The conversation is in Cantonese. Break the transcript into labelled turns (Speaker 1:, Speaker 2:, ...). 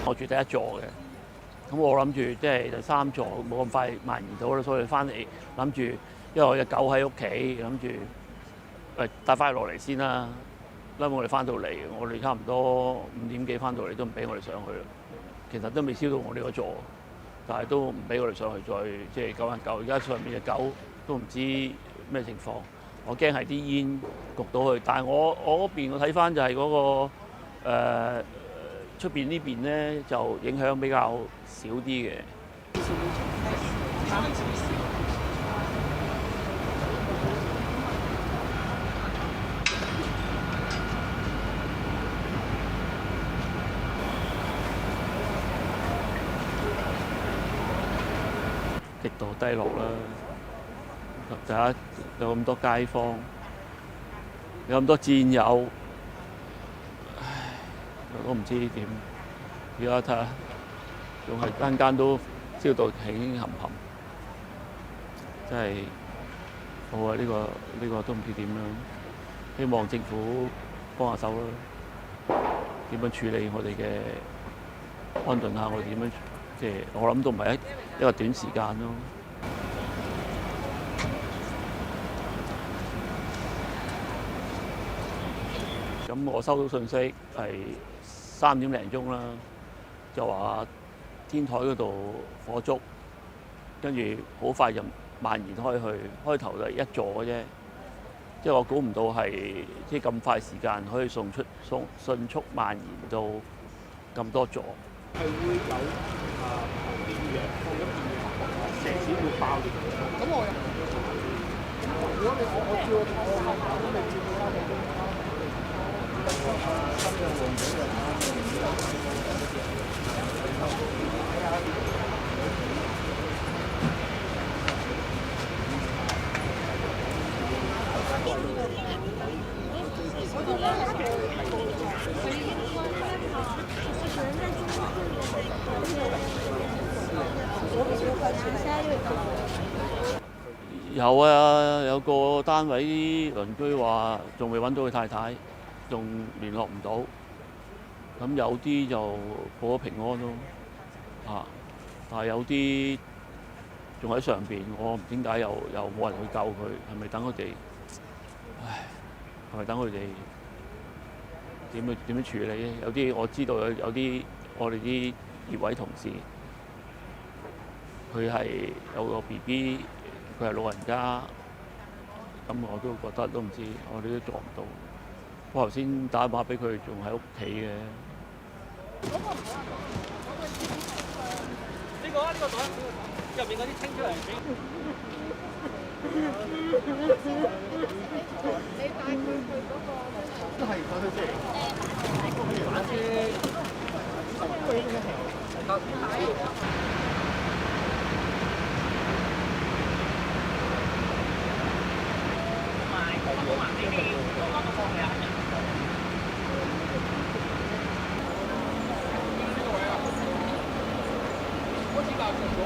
Speaker 1: 我住第一座嘅，咁我諗住即係第三座冇咁快蔓延到啦，所以翻嚟諗住，因為我隻狗喺屋企，諗住帶翻佢落嚟先啦。因為我哋翻到嚟，我哋差唔多5點幾翻到嚟都唔俾我哋上去啦。其實都未燒到我呢個座，但係都唔俾我哋上去再即係救人狗。而家上面隻狗都唔知咩情況，我驚係啲煙焗到去。但係我嗰邊我睇翻就係嗰個出邊呢邊咧就影響比較少啲嘅。極度低落啦！大家有咁多街坊，有咁多戰友，唉，我都唔知點。而家睇下，仲係間間都燒到起冚冚，真係好啊！呢個都唔知點樣。希望政府幫下手啦，點樣處理我哋嘅安頓下我哋點樣？即係我諗都唔係一個短時間咯。咁我收到信息係3點零鐘啦，就話天台嗰度火燭，跟住好快就蔓延開去。開頭就1座嘅啫，即係我估唔到係即係咁快時間可以迅速蔓延到咁多座。
Speaker 2: 係會有電藥放咗電藥，蛇屎會爆裂。咁我又如果我照我都未照到啦，
Speaker 1: 有啊，有個單位鄰居話仲未揾到佢太太，仲聯絡唔到。咁有啲就報咗平安咯，但係有啲仲喺上邊，我唔知點解又冇人去救佢，係咪等佢哋？唉，係咪等佢哋點樣處理咧？有啲我知道有啲我哋啲業委同事，佢係有個 BB。佢係老人家，咁我都覺得都唔知，我哋都做唔到。我頭先打電話俾佢，仲喺屋企嘅。
Speaker 2: 呢個袋入面嗰啲清出嚟俾。你帶佢去嗰個都係帶佢出嚟。打車。好似教訓咗